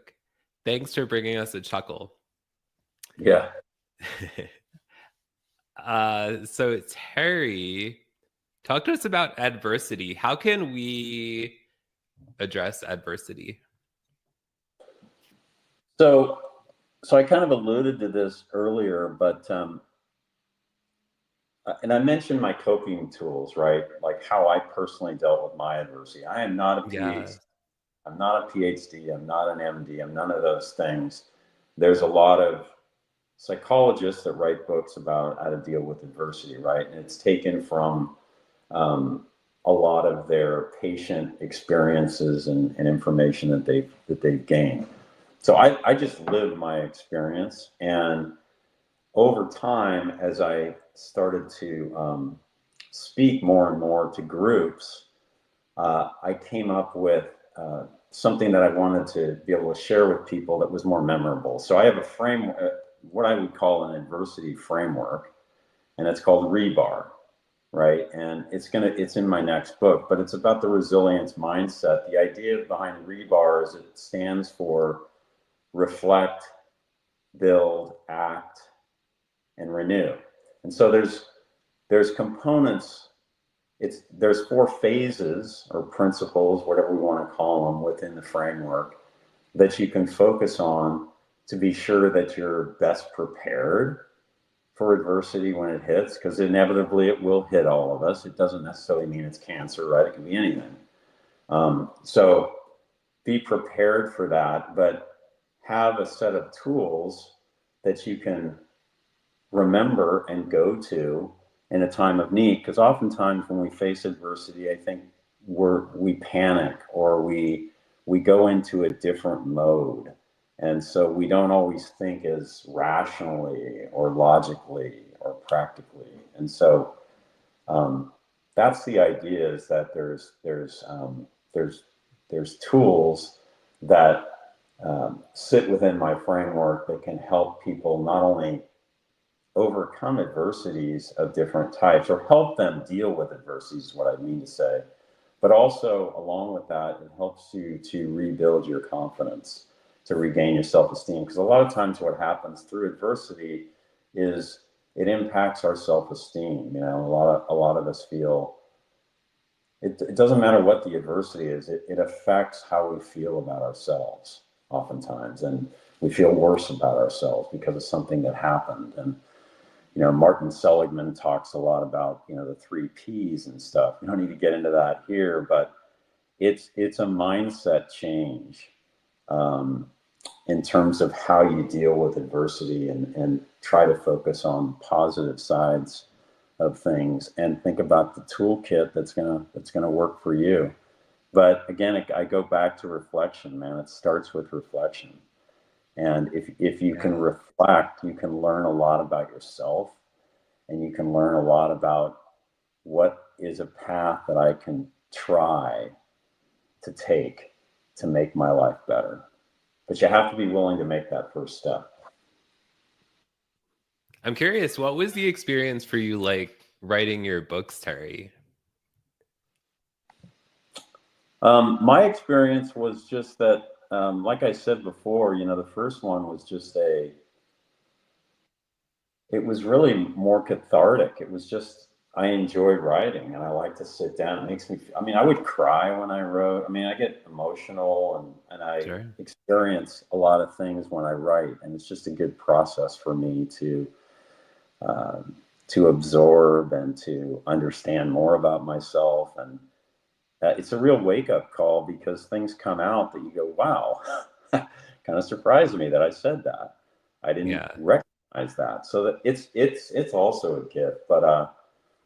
Thanks for bringing us a chuckle. Yeah. So Terry, talk to us about adversity. How can we address adversity? So I kind of alluded to this earlier, but and I mentioned my coping tools, right? Like how I personally dealt with my adversity. I am not a Yeah. PhD. I'm not a PhD. I'm not an MD. I'm none of those things. There's a lot of psychologists that write books about how to deal with adversity, right? And it's taken from a lot of their patient experiences and information that they've gained. So I just lived my experience, and over time, as I started to speak more and more to groups, I came up with something that I wanted to be able to share with people that was more memorable. So I have a framework, what I would call an adversity framework, and it's called Rebar, right? And it's in my next book, but it's about the resilience mindset. The idea behind Rebar is it stands for reflect, build, act, and renew. And so there's components. There's four phases or principles, whatever we want to call them, within the framework that you can focus on to be sure that you're best prepared for adversity when it hits, because inevitably it will hit all of us. It doesn't necessarily mean it's cancer, right? It can be anything. So be prepared for that, but have a set of tools that you can remember and go to in a time of need. Because oftentimes when we face adversity, I think we panic, or we go into a different mode, and so we don't always think as rationally or logically or practically. And so that's the idea, is that there's tools that sit within my framework that can help people not only overcome adversities of different types, or help them deal with adversities, is what I mean to say. But also, along with that, it helps you to rebuild your confidence, to regain your self-esteem. Because a lot of times what happens through adversity is it impacts our self-esteem. You know, a lot of us feel it doesn't matter what the adversity is, it affects how we feel about ourselves oftentimes. And we feel worse about ourselves because of something that happened. And, you know, Martin Seligman talks a lot about, you know, the 3 Ps and stuff. We don't need to get into that here, but it's a mindset change, in terms of how you deal with adversity, and try to focus on positive sides of things, and think about the toolkit that's gonna work for you. But again, I go back to reflection, man. It starts with reflection. And if you can reflect, you can learn a lot about yourself, and you can learn a lot about what is a path that I can try to take to make my life better. But you have to be willing to make that first step. I'm curious, what was the experience for you like writing your books, Terry? My experience was just that, like I said before, you know, the first one was just it was really more cathartic. It was just, I enjoyed writing, and I like to sit down. It makes me, I mean, I would cry when I wrote. I mean, I get emotional, and I Sure. experience a lot of things when I write. And it's just a good process for me uh, to absorb and to understand more about myself. And it's a real wake up call, because things come out that you go, wow, kind of surprised me that I said that. I didn't Yeah. recognize that. So that it's also a gift. But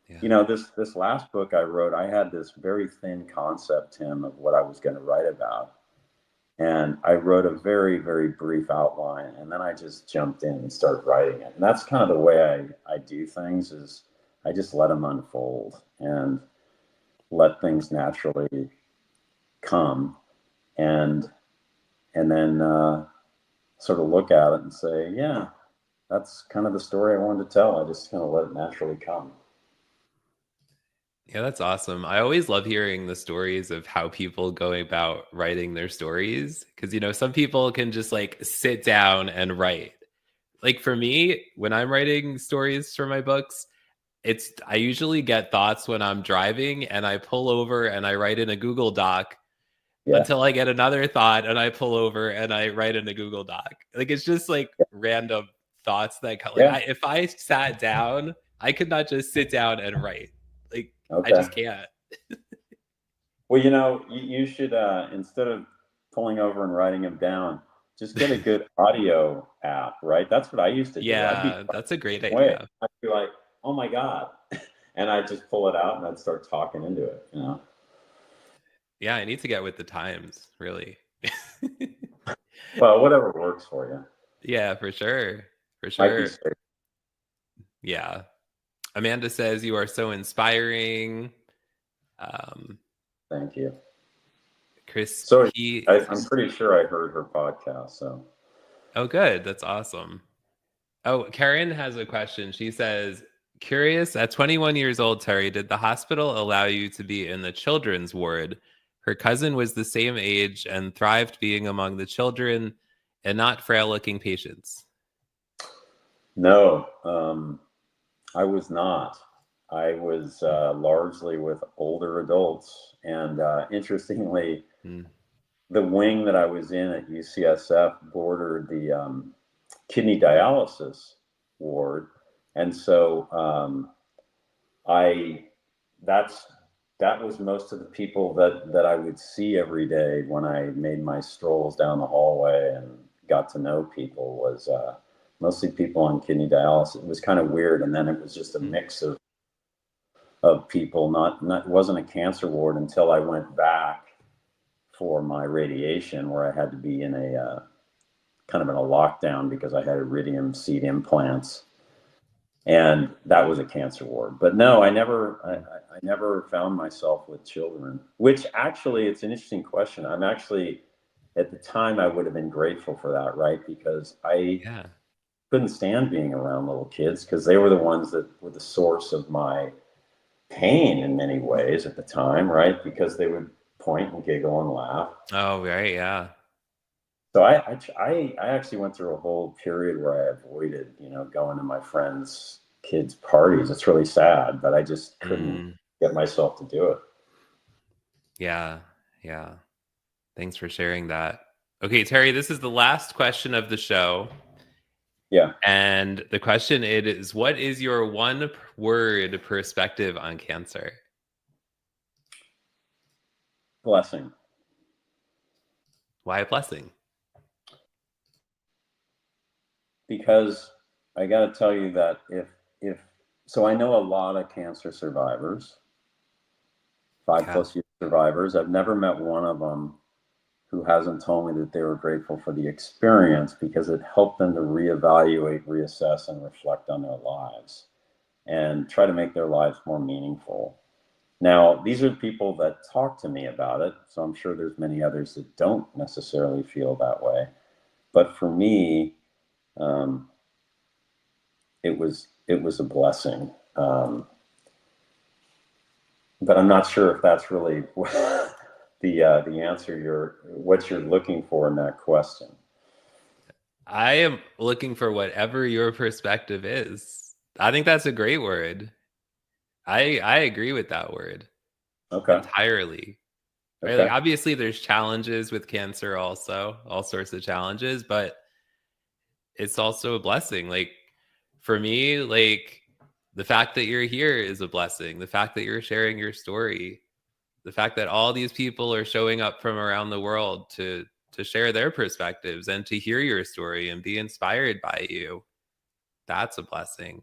Yeah. you know, this last book I wrote, I had this very thin concept, Tim, of what I was going to write about. And I wrote a very, very brief outline, and then I just jumped in and started writing it. And that's kind of the way I do things, is I just let them unfold and let things naturally come, and then sort of look at it and say, yeah, that's kind of the story I wanted to tell. I just kind of let it naturally come. Yeah, that's awesome. I always love hearing the stories of how people go about writing their stories, because, you know, some people can just like sit down and write. Like for me, when I'm writing stories for my books, I usually get thoughts when I'm driving, and I pull over and I write in a Google Doc Yeah, until I get another thought, and I pull over and I write in a Google Doc. Like it's just like random thoughts that come. Like yeah, if I sat down, I could not just sit down and write. Like I okay. just can't. Well, you know, you should, instead of pulling over and writing them down, just get a good audio app, right? That's what I used to do. I'd be Yeah, that's a great way. idea. I'd be like, oh my God. And I'd just pull it out and I'd start talking into it, you know? Yeah, I need to get with the times, really. Well, whatever works for you. Yeah, for sure. For Might be sure. safe. Yeah. Amanda says you are so inspiring. Um, Thank you. Chris So P. I'm pretty sure I heard her podcast. So, Oh, good. That's awesome. Oh, Karen has a question. She says, curious, at 21 years old, Terry, did the hospital allow you to be in the children's ward? Her cousin was the same age and thrived being among the children and not frail looking patients. no, I was not. I was largely with older adults. And interestingly, Mm. the wing that I was in at UCSF bordered the kidney dialysis ward. And so I that's that was most of the people that I would see every day when I made my strolls down the hallway and got to know people, was mostly people on kidney dialysis. It was kind of weird. And then it was just a Mm. mix of people. Not It wasn't a cancer ward until I went back for my radiation, where I had to be in a kind of in a lockdown because I had iridium seed implants, and that was a cancer ward. But no, I never found myself with children. Which actually, it's an interesting question. I'm actually, at the time, I would have been grateful for that, right? Because Yeah. couldn't stand being around little kids because they were the ones that were the source of my pain in many ways at the time, right? Because they would point and giggle and laugh. Oh, right. Yeah. So I actually went through a whole period where I avoided, going to my friends' kids' parties. It's really sad, but I just couldn't get myself to do it. Yeah. Yeah. Thanks for sharing that. Okay, Terry, this is the last question of the show. Yeah. And the question is, what is your one word perspective on cancer? Blessing. Why a blessing? Because I got to tell you that so I know a lot of cancer survivors, 5+ year survivors. I've never met one of them who hasn't told me that they were grateful for the experience because it helped them to reevaluate, reassess, and reflect on their lives and try to make their lives more meaningful. Now, these are people that talk to me about it, so I'm sure there's many others that don't necessarily feel that way. But for me, it was a blessing. But I'm not sure if that's really the answer what you're looking for in that question. I am looking for whatever your perspective is. I think that's a great word. I agree with that word. Okay. Entirely. Right? Okay. Like obviously there's challenges with cancer also, all sorts of challenges, but it's also a blessing. Like for me, like the fact that you're here is a blessing. The fact that you're sharing your story, the fact that all these people are showing up from around the world to share their perspectives and to hear your story and be inspired by you, that's a blessing.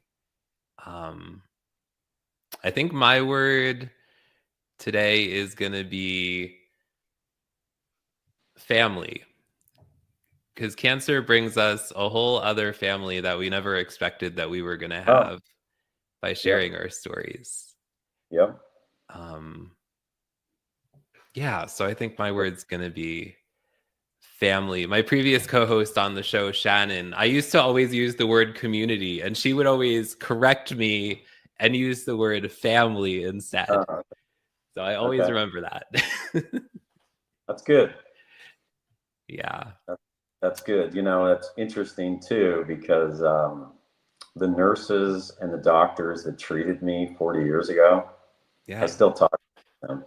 I think my word today is going to be family, because cancer brings us a whole other family that we never expected that we were going to have by sharing our stories. Yep. Yeah, so I think my word's going to be family. My previous co-host on the show, Shannon, I used to always use the word community, and she would always correct me and use the word family instead. So I always remember that. That's good. Yeah. That's good. That's interesting too, because the nurses and the doctors that treated me 40 years ago, I still talk to them.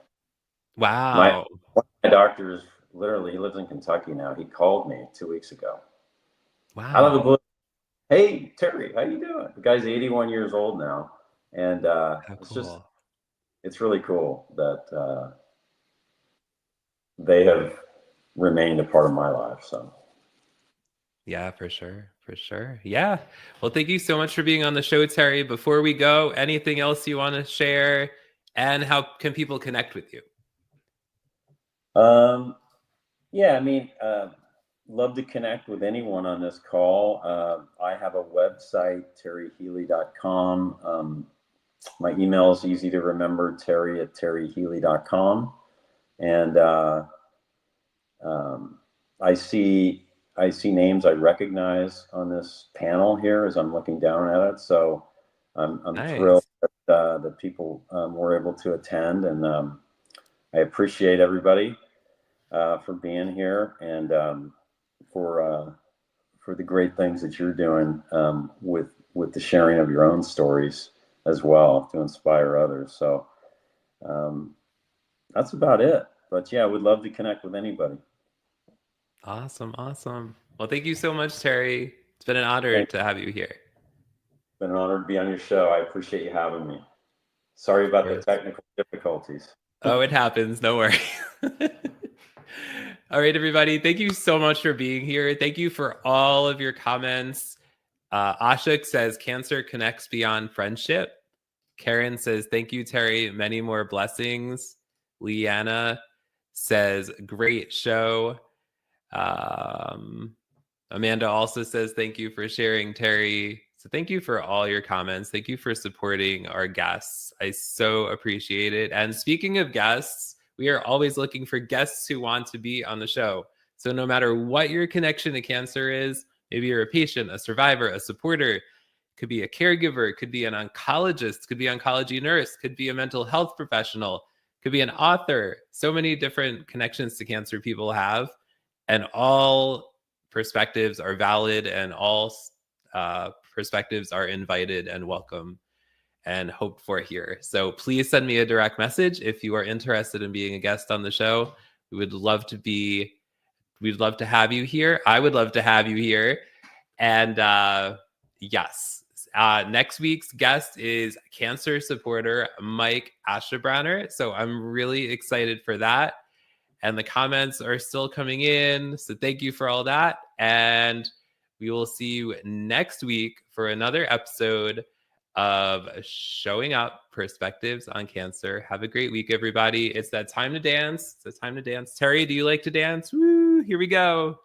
Wow. My doctor is literally, he lives in Kentucky now. He called me 2 weeks ago. Wow. Out of the blue. Hey, Terry, how you doing? The guy's 81 years old now. And it's really cool that they have remained a part of my life. So. Yeah, for sure. For sure. Yeah. Well, thank you so much for being on the show, Terry. Before we go, anything else you want to share? And how can people connect with you? Yeah, I mean, love to connect with anyone on this call. I have a website, terryhealy.com. My email is easy to remember, terry@terryhealy.com. And I see names I recognize on this panel here as I'm looking down at it. So I'm thrilled that people were able to attend, and I appreciate everybody for being here and for the great things that you're doing with the sharing of your own stories as well to inspire others. So that's about it. But yeah, I would love to connect with anybody. Awesome. Awesome. Well, thank you so much, Terry. It's been an honor to have you here. It's been an honor to be on your show. I appreciate you having me. Sorry about the technical difficulties. Oh, it happens. No worries. All right, everybody. Thank you so much for being here. Thank you for all of your comments. Ashok says, cancer connects beyond friendship. Karen says, thank you, Terry. Many more blessings. Leanna says, great show. Amanda also says, thank you for sharing, Terry. So thank you for all your comments. Thank you for supporting our guests. I so appreciate it. And speaking of guests, we are always looking for guests who want to be on the show. So no matter what your connection to cancer is, Maybe you're a patient, a survivor, a supporter, could be a caregiver, could be an oncologist, could be an oncology nurse, could be a mental health professional, could be an author. So many different connections to cancer people have, and all perspectives are valid, and all perspectives are invited and welcome and hoped for here. So please send me a direct message if you are interested in being a guest on the show. We'd love to have you here. I would love to have you here. And yes, next week's guest is cancer supporter Mike Ashebrunner. So I'm really excited for that. And the comments are still coming in. So thank you for all that. And we will see you next week for another episode of Showing Up Perspectives on Cancer. Have a great week, everybody. It's that time to dance. It's that time to dance. Terry, do you like to dance? Woo, here we go.